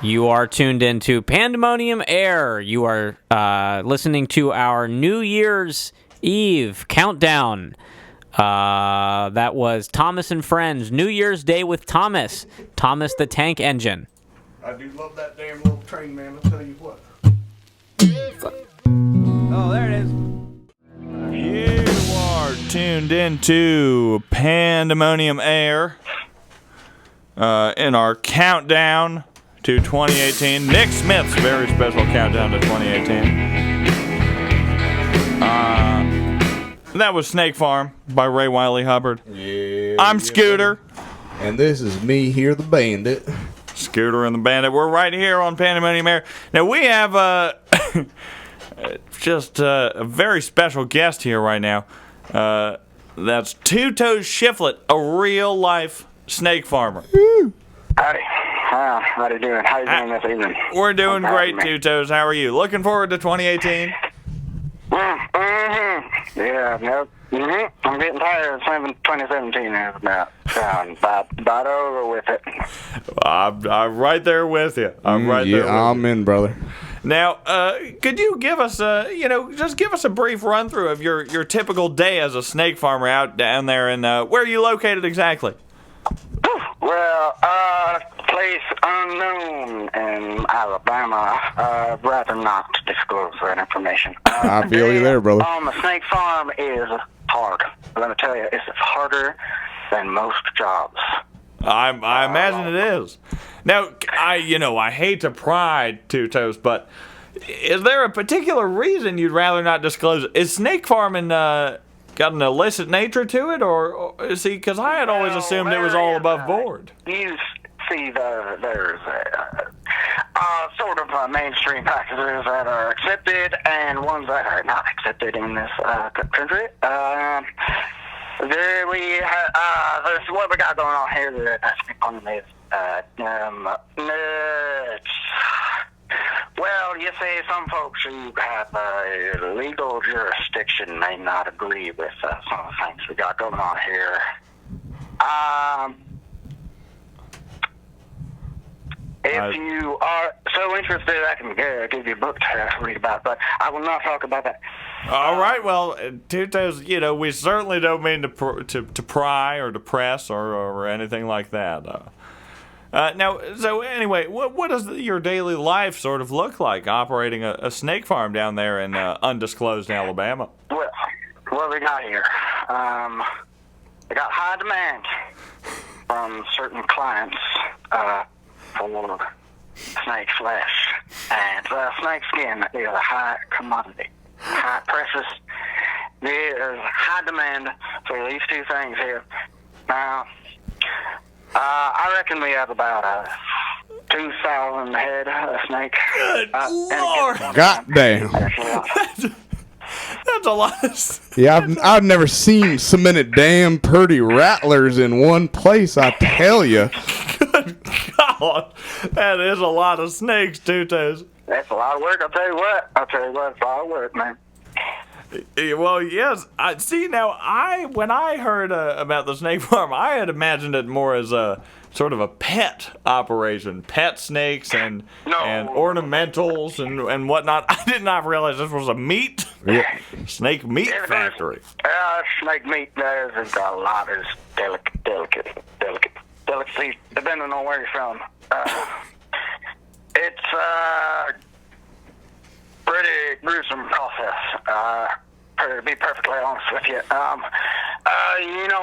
You are tuned into Pandemonium Air. You are listening to our New Year's Eve countdown. That was Thomas and Friends, New Year's Day with Thomas. Thomas the Tank Engine. I do love that damn little train, man. I'll tell you what. Oh, there it is. You are tuned into Pandemonium Air in our countdown to 2018. Nick Smith's very special countdown to 2018. That was Snake Farm by Ray Wiley Hubbard. Yeah. I'm Scooter. And this is me here, the bandit. Scooter and the Bandit. We're right here on Pandemonium Air. Now we have just a very special guest here right now. That's Two Toes Shifflett, a real life snake farmer. Howdy. How you doing? How you doing this evening? We're doing great, Two Toes. How are you? Looking forward to 2018? Yeah, nope. I'm getting tired of 2017 is about over with it. I'm right there with you. I'm right there with you. I'm in, brother. Now, could you give us just give us a brief run through of your typical day as a snake farmer out down there, and where are you located exactly? Well, place unknown in Alabama. I'd rather not disclose that information. I feel you there, brother. The snake farm is hard. I'm going to tell you, it's harder than most jobs. I imagine it is. Now, I hate to pry, Two Toes, but is there a particular reason you'd rather not disclose it? Is snake farming got an illicit nature to it, or see? Because I had always assumed it was all above board. You see, there's sort of mainstream practices that are accepted and ones that are not accepted in this country. There's what we got going on here. The economy is well, you see, some folks who have legal jurisdiction may not agree with some of the things we got going on here. If you are so interested, I can give you a book to read about, but I will not talk about that. All right, well, Two Toes, we certainly don't mean to pry or to press or anything like that. Now, so anyway, what does your daily life sort of look like operating a snake farm down there in undisclosed Alabama? Well, what we got here? We got high demand from certain clients for snake flesh, and snake skin is a high commodity, high precious. There is high demand for these two things here. Now, I reckon we have about 2,000 head of snake. Good Lord! Goddamn. That's a lot. Yeah, I've never seen so many damn purdy rattlers in one place, I tell you. Good God. That is a lot of snakes, Two Toes. That's a lot of work, I'll tell you what, it's a lot of work, man. Well, yes. When I heard about the snake farm, I had imagined it more as a sort of a pet operation, pet snakes and ornamentals and whatnot. I did not realize this was a snake meat factory. Snake meat, there's a lot of delicacy, depending on where you're from. It's pretty gruesome process, to be perfectly honest with you.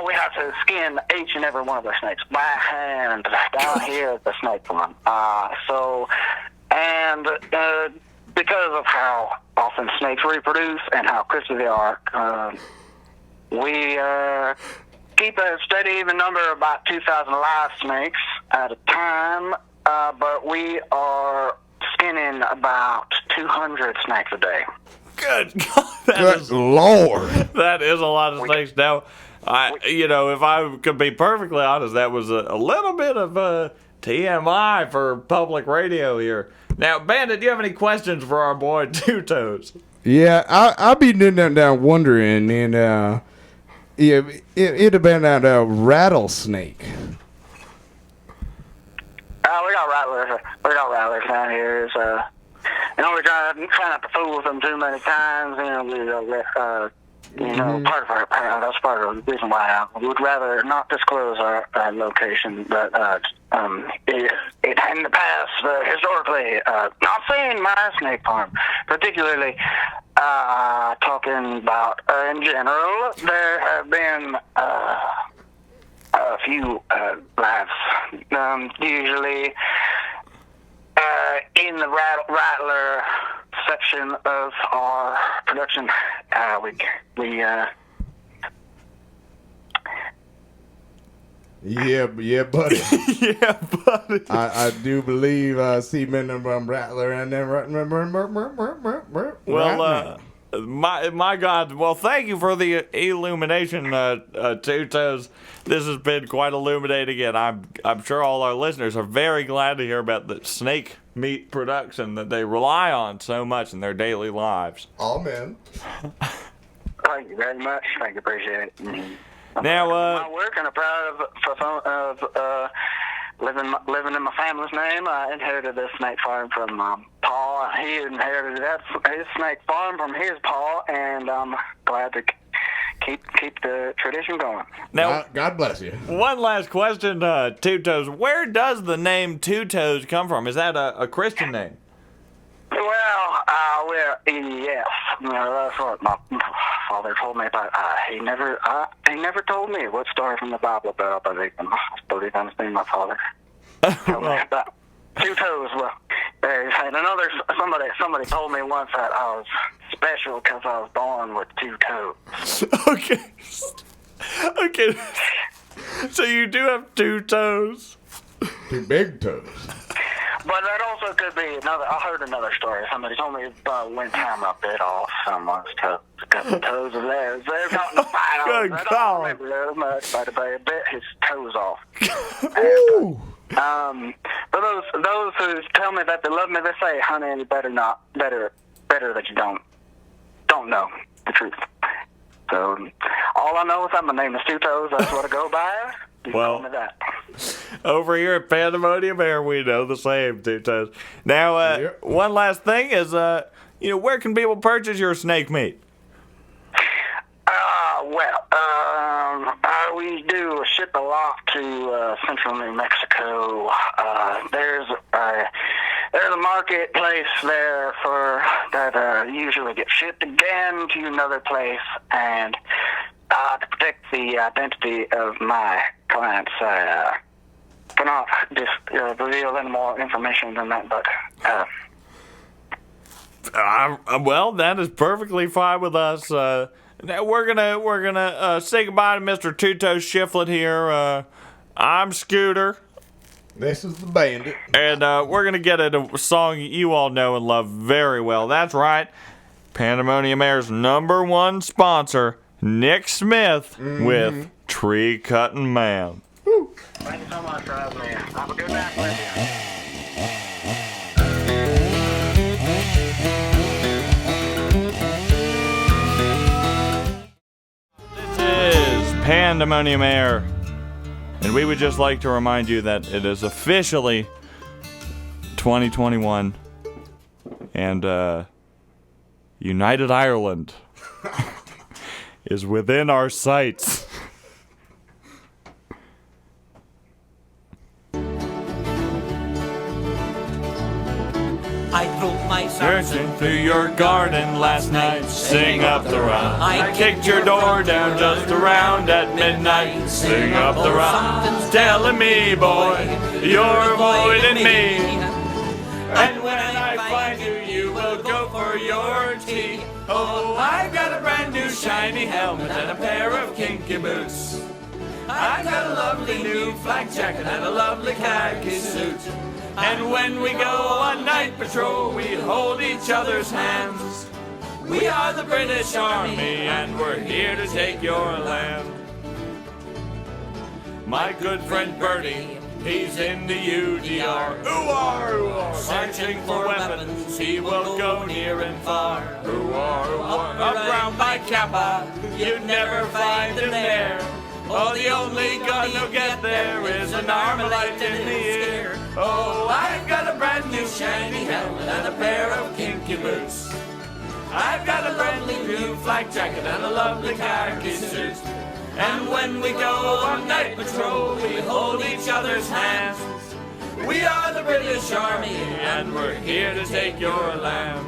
We have to skin each and every one of the snakes by hand down here at the snake farm. Because of how often snakes reproduce and how crispy they are, we keep a steady even number of about 2,000 live snakes at a time, but we are skinning about 200 snakes a day. Good God, Good Lord. That is a lot of snakes. Now, if I could be perfectly honest, that was a little bit of TMI for public radio here. Now, Bandit, do you have any questions for our boy Two Toes? Yeah, I'll be down wondering, and it'd have been a rattlesnake. We got rattlers. We got rattlers down here. It's, we try not to fool with them too many times. Part of that's part of the reason why I would rather not disclose our location. But it in the past, historically, not saying my snake farm, particularly talking about in general, there have been a few lives, usually in the rattler section of our production. Yeah, buddy. Yeah, buddy. I do believe Seaman and Rattler and then Well, my God. Well, thank you for the illumination, Two Toes. This has been quite illuminating, and I'm sure all our listeners are very glad to hear about the snake meat production that they rely on so much in their daily lives. Amen. Thank you very much. Thank you, appreciate it. Now, my work, and I'm proud of living in my family's name. I inherited this snake farm from Paul. He inherited his snake farm from his Paul, and I'm glad to keep the tradition going. Now, God bless you. one last question, Two Toes. Where does the name Two Toes come from? Is that a Christian name? Well, yes. That's what my father told me about. He never told me what story from the Bible, but I believe I'm saying my father told me about Two Toes. Well, somebody told me once that I was special because I was born with 2 toes. Okay. So you do have 2 toes. 2 big toes. But that also could be another. I heard another story. Somebody told me one time I bit off someone's toes. A couple of toes of theirs. They're not in the finals. I don't remember very much, but I bit his toes off. Ooh. But those who tell me that they love me, they say, "Honey, you better that you don't know the truth." So all I know is that my name is Two Toes. That's what I go by. You call me that. Over here at Pandemonium Air, we know the same, Two Toes. Now, one last thing is, where can people purchase your snake meat? We do ship a lot to central New Mexico. There's a marketplace there for that usually gets shipped again to another place, and to protect the identity of my clients, I cannot just reveal any more information than that. But well, that is perfectly fine with us. Now we're gonna say goodbye to Mr. Two Toes Shifflett here. I'm Scooter. This is the Bandit. And we're gonna get into a song you all know and love very well. That's right, Pandemonium Air's #1 sponsor, Nick Smith, with Tree Cutting Man. Woo. Thank you so much for having me. Have a good night with you. Pandemonium Air, and we would just like to remind you that it is officially 2021, and United Ireland is within our sights. I threw myself Searching through your garden last night, sing up the rhyme. I kicked your door down just around at midnight, sing up the rhyme. Telling me, boy, you're avoiding me. And when I find you, you will go for your tea. Oh, I've got a brand new shiny helmet and a pair of kinky boots. I've got a lovely new flak jacket and a lovely khaki suit. And when we go on night patrol, we hold each other's hands. We are the British Army, and we're here to take your land. My good friend Bertie, he's in the UDR. Ooh-ah, ooh-ah. Searching for weapons, he will go near and far. Ooh-ah, ooh-ah. Around my Kappa, you'd never find him there. Oh, the only gun he'll get there is an Armalite in the ear. Oh, flak jacket and a lovely khaki suit. And when we go on night patrol, we hold each other's hands. We are the British Army, and we're here to take your land.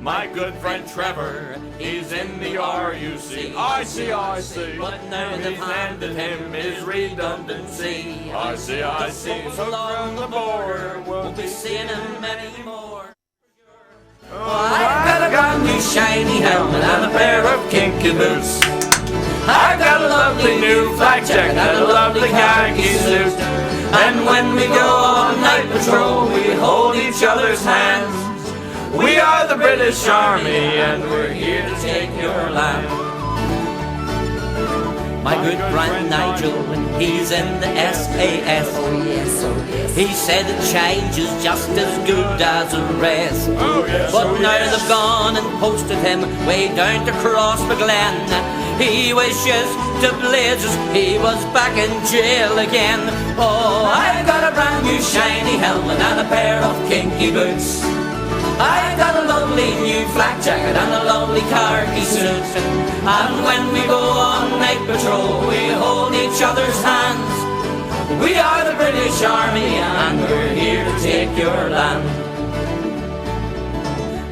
My good friend Trevor, he's in the RUC. IC. But now they've handed him his redundancy. IC. So from the border, we'll Won't be seeing him anymore. I've got a brand new shiny helmet and a pair of kinky boots. I've got a lovely new flak jacket and a lovely khaki suit. And when we go on night patrol, we hold each other's hands. We are the British Army, and we're here to take your land. My good friend Nigel, he's in the SAS. Oh yes. He said the change is just as good as the rest. But now they've gone and posted him way down to Crossmaglen. He wishes to blazes he was back in jail again. Oh, I've got a brand new shiny helmet and a pair of kinky boots. I've got a lovely new flak jacket and a lovely khaki suit. And when we go on night patrol, we hold each other's hands. We are the British Army, and we're here to take your land.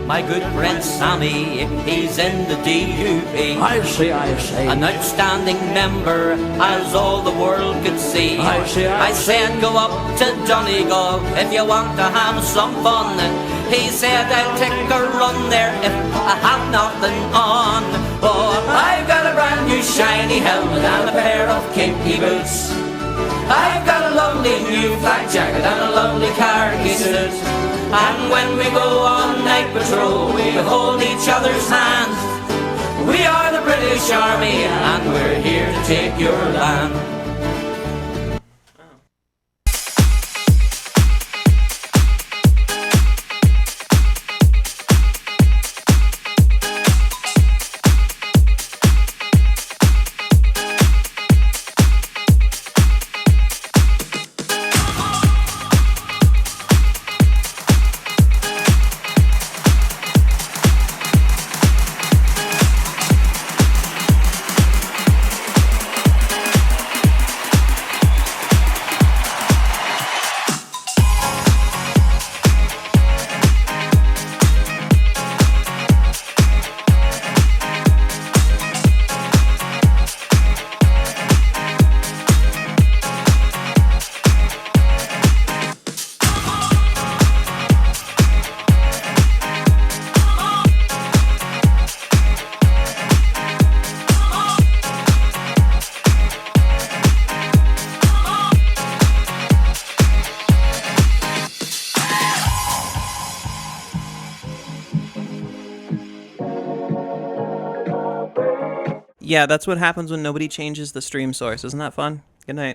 My good friend Sammy, he's in the DUP. I see. An outstanding member, as all the world could see. I said go up to Donegal if you want to have some fun. He said I'll take a run there if I have nothing on. Oh, I've got a brand new shiny helmet and a pair of kinky boots. I've got a lovely new flak jacket and a lovely khaki suit. And when we go on night patrol, we hold each other's hands. We are the British Army, and we're here to take your land. Yeah, that's what happens when nobody changes the stream source. Isn't that fun? Good night.